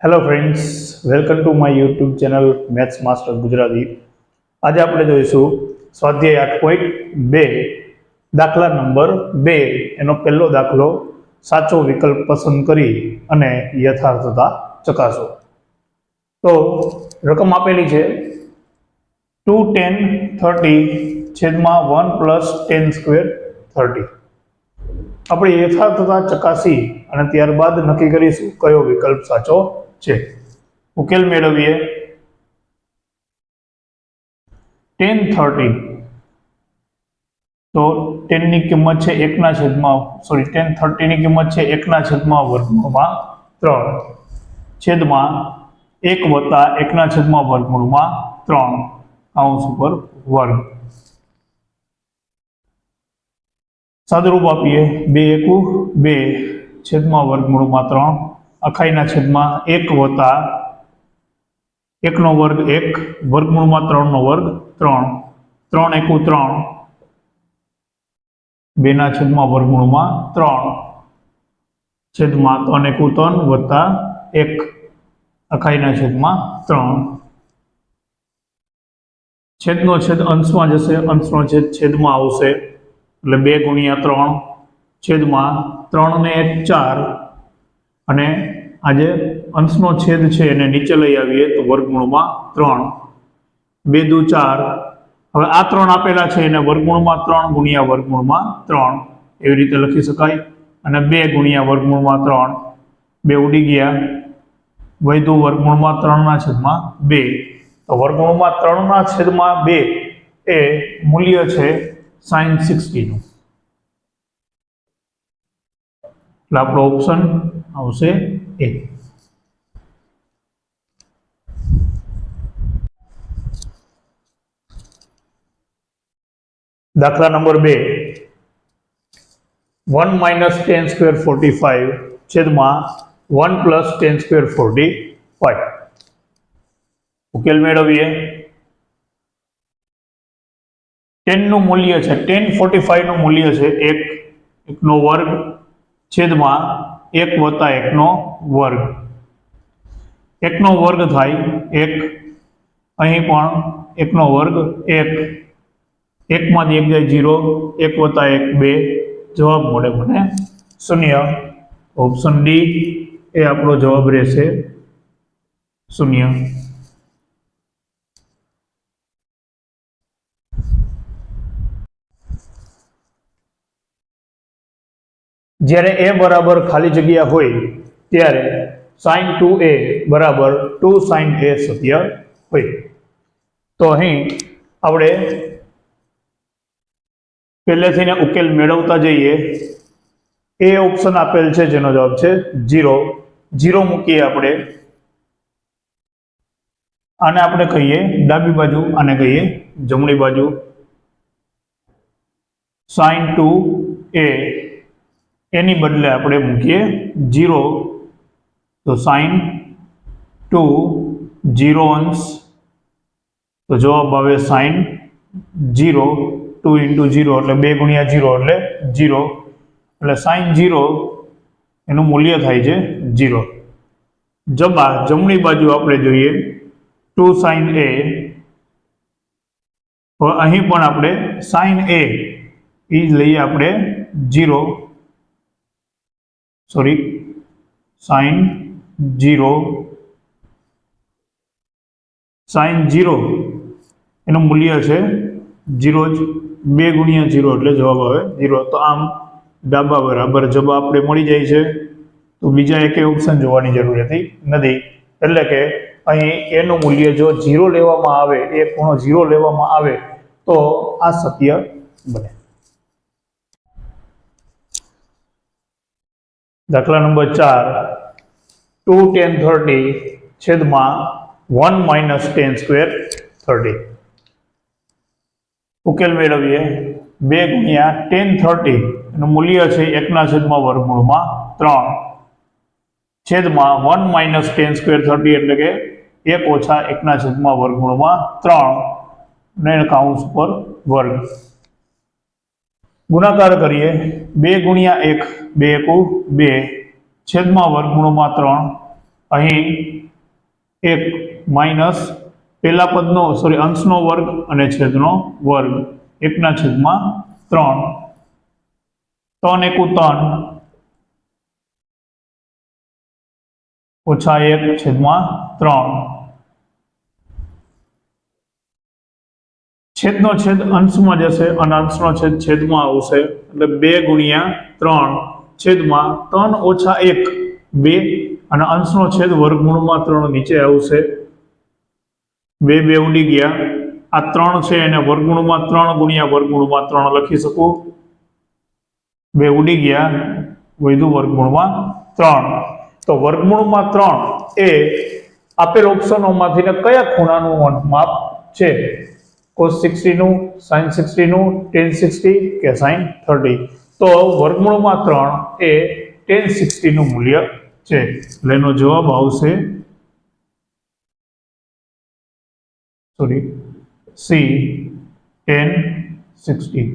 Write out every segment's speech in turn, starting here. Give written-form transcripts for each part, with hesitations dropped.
Hello friends, welcome to my YouTube channel maths master Gujarati. આજે આપણે જોઈશું સ્વાધ્યાય 8.2 દાખલા નંબર 2 એનો પહેલો દાખલો સાચો વિકલ્પ પસંદ કરી અને યથાર્થતા ચકાસો. તો રકમ આપેલી છે 2 10 30 છેદમાં 1 પ્લસ 10 સ્ક્વેર 30. આપણે યથાર્થતા ચકાસી અને ત્યારબાદ નક્કી કરીશું કયો વિકલ્પ સાચો છે. ઉકેલ મેળવીએ. 10 30 તો 10 ની કિંમત છે 10 30 ની કિંમત છે 1/3 છેદમાં 1 વત્તા 1/3 કૌંસ ઉપર વર્ગ. સાદુરૂપ આપીએ 2 એકુ 2 છેદમાં √3 અખાઈના છેદમાં 1 વત્તા 1 વર્ગ 1 √3 વર્ગ 3 3 એકુ 3 2 ના છેદમાં √3 છેદમાં 3 એકુ 3 વત્તા 1 અખાઈના છેદમાં 3 છેદનો છેદ અંશમાં જશે, અંશનો છેદ છેદમાં આવશે એટલે 2 ગુણ્યા 3 છેદમાં 3 ને 1 4 અને આજે અંશનો છેદ છે એને નીચે લઈ આવીએ તો √3 2 દુ 4. હવે આ 3 આપેલા છે એને √3 ગુણ્યા √3 એવી રીતે લખી શકાય અને 2 ગુણ્યા √3 2 ઉડી ગયા, વધ્યું √3 ના છેદમાં 2. તો √3 ના છેદમાં 2 એ મૂલ્ય છે sin 60 નું. એટલે આપણો ઓપ્શન આવશે એ. દાખલા નંબર 2 1 - 10 સ્ક્વેર 45 છેદમાં 1 + 10 સ્ક્વેર 45. ઉકેલ મેળવીએ. 10 નું મૂલ્ય છે 10 45 નું મૂલ્ય છે 1 નો વર્ગ છેદમાં 1 વત્તા 1 નો વર્ગ. 1 નો વર્ગ થાય 1, અહીં પણ 1 નો વર્ગ 1, 1 માંથી 1 જાય 0, 1 વત્તા 1 2, જવાબ મળે મને 0. ઓપ્શન ડી એ આપણો જવાબ રહેશે 0. જ્યારે a બરાબર ખાલી જગ્યા હોય ત્યારે sin 2a બરાબર 2 sin a સત્ય હોય. તો અહીં આપણે પહેલેથી ઉકેલ મેળવતા જઈએ. એ ઓપ્શન આપેલ છે જેનો જવાબ છે 0 મૂકીએ આપણે. આને આપણે કહીએ ડાબી બાજુ, આને કહીએ જમણી બાજુ. sin 2a એની બદલે આપણે મૂકીએ 0 તો sin 2 0 અંશ તો જવાબ આવે sin 0. 2 × 0 એટલે 2 ગુણ્યા 0 એટલે 0 એટલે sin 0 એનું મૂલ્ય થાય છે 0. જમણી બાજુ આપણે જોઈએ 2 sin a. હવે અહીં પણ આપણે sin a એ જ લઈએ આપણે 0 sin 0 એનું મૂલ્ય છે 0 જ. 2 ગુણ્યા 0 એટલે જવાબ આવે 0. તો આમ ડાબા બરાબર જવાબ આપણે મળી જાય છે. તો બીજા એકે ઓપ્શન જોવાની જરૂર નથી. એટલે કે અહીં એનું મૂલ્ય જો 0 લેવામાં આવે, એ ખૂણો 0 લેવામાં આવે તો આ સત્ય બને. દાખલા નંબર 4 2 10 30 છેદમાં 1 - 10 સ્ક્વેર 30. ઉકેલ મેળવીએ. 2 ગુણ્યા 10 30 એનું મૂલ્ય છે 1/3 છેદમાં 1 - 10 સ્ક્વેર 30 એટલે કે 1 ઓછા 1/3 ને કૌંસ પર વર્ગ. ગુણાકાર કરીએ. 2 ગુણ્યા 1 2 એકુ 2 છેદમાં √3 અહીં 1 માઇનસ પેલા પદનો અંશનો વર્ગ અને છેદનો વર્ગ 1/3 3 એકુ 3 ઓછા 1/3 છેદનો છેદ અંશમાં જશે અને અંશનો છેદ છેદમાં આવશે એટલે 2/3 છેદમાં 3 ઓછા 1 2 અને અંશનો છેદ વર્ગમૂળમાં 3 નીચે આવશે 2 2 ઉડી ગયા આ 3 છે એને વર્ગમૂળમાં 3 ગુણ્યા વર્ગમૂળમાં 3 લખી શકું 2 ઉડી ગયા વધ્યું વર્ગમૂળમાં 3 તો વર્ગમૂળમાં 3 એ આપેલ ઓપ્શનોમાંથી કયા ખૂણાનું માપ છે cos 60 નું sin 60 નું tan 60 કે sin 30 તો વર્ગમૂળમાં 3 એ tan 60 નું મૂલ્ય છે એટલે એનો જવાબ આવશે C tan 60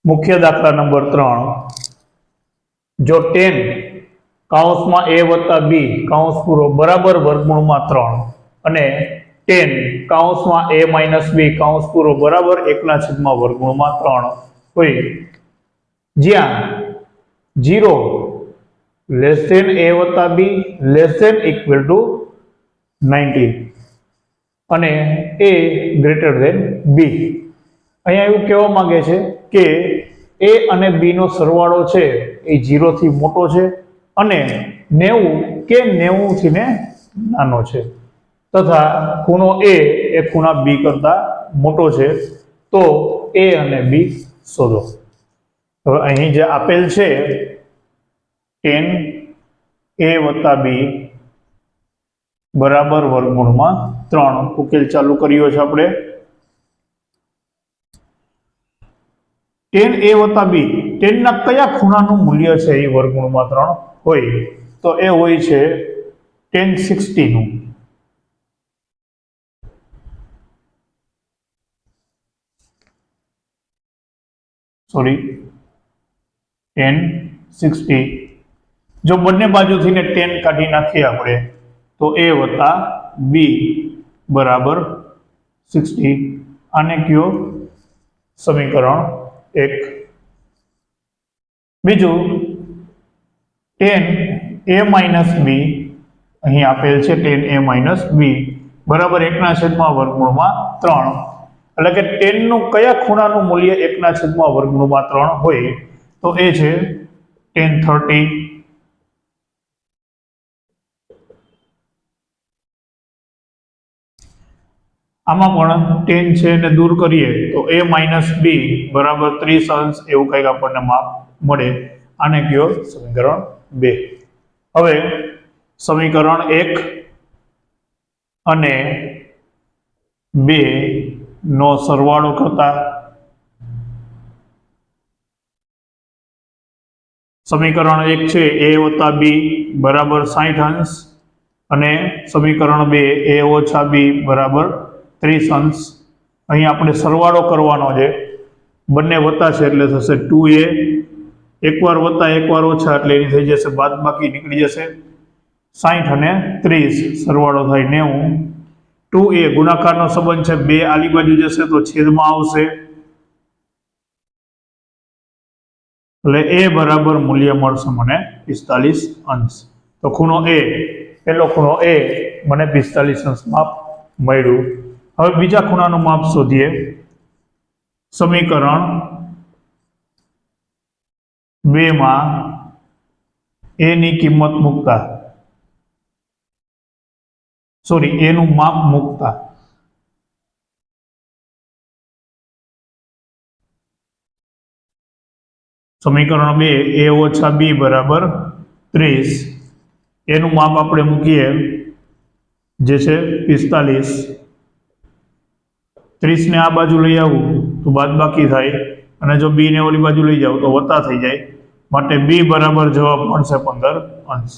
મુખ્ય દાખલા નંબર 3 જો tan કૌંસમાં a વત્તા b કૌંસ પૂરો બરાબર વર્ગમૂળમાં 3 અને tan કૌંસમાં a માઇનસ b કૌંસ પૂરો બરાબર 1/3 વર્ગમૂળમાં 3 હોય જ્યાં 0 લેસ ધેન a વત્તા b less than equal to 90 અને a ગ્રેટર ધેન b અહીંયા એવું કહેવા માંગે છે કે a અને b નો સરવાળો છે એ 0 થી મોટો છે અને 90 કે 90 થી ને નાનો છે તથા ખૂણો a એ ખૂણા b કરતા મોટો છે તો a અને b શોધો હવે અહીં જે આપેલ છે tan a વત્તા b બરાબર વર્ગમૂળમાં 3 ઉકેલ ચાલુ કર્યો છે આપણે tan a વત્તા b tan ના કયા ખૂણાનું મૂલ્ય છે એ વર્ગમૂળમાં 3 હોય તો એ હોય છે tan 60 નું tan 60 જો બંને બાજુથી ને tan કાઢી નાખીએ આપણે તો a વત્તા b બરાબર 60 આને કયો સમીકરણ 1 બીજું tan a માઇનસ b અહીં આપેલ છે tan a માઇનસ b બરાબર 1/3 વર્ગમૂળમાં 3 એટલે કે tan નું કયા ખૂણાનું મૂલ્ય 1/3 વર્ગમૂળમાં 3 હોય તો એ છે tan 30 આમાં પણ tan છે એને દૂર કરીએ તો a માઇનસ b બરાબર 30 અંશ એવું કંઈક આપણને માપ મળે આને કયો સમીકરણ 2 હવે સમીકરણ 1 અને 2 નો સરવાળો કરતા સમીકરણ 1 છે a વત્તા b બરાબર 60 અંશ અને સમીકરણ 2 a ઓછા b બરાબર 30 અંશ અહીં આપણે સરવાળો કરવાનો છે બંને વત્તા છે એટલે થશે 2a એકવાર વત્તા એકવાર ઓછા એટલે એની થઈ જશે બાદબાકી નીકળી જશે 60 અને 30 સરવાળો થાય 90 2a ગુણાકારનો સંબંધ છે 2 આલી બાજુ જશે તો છેદમાં આવશે એટલે a બરાબર મૂલ્ય મળશે મને 45 અંશ તો ખૂણો a પેલો ખૂણો a મને 45 અંશ માપ મળ્યું હવે બીજા ખૂણાનું માપ શોધીએ સમીકરણ 2 માં a ની કિંમત મૂકતા a નું માપ મૂકતા સમીકરણ 2 a ઓછા b બરાબર 30 એનું માપ આપણે મૂકીએ જે છે 45 30 ને આ બાજુ લઈ આવું તો બાદબાકી થાય અને જો b ને ઓલી બાજુ લઈ જાવ તો વત્તા થઈ જાય માટે b બરાબર જવાબ મળશે 15 અંશ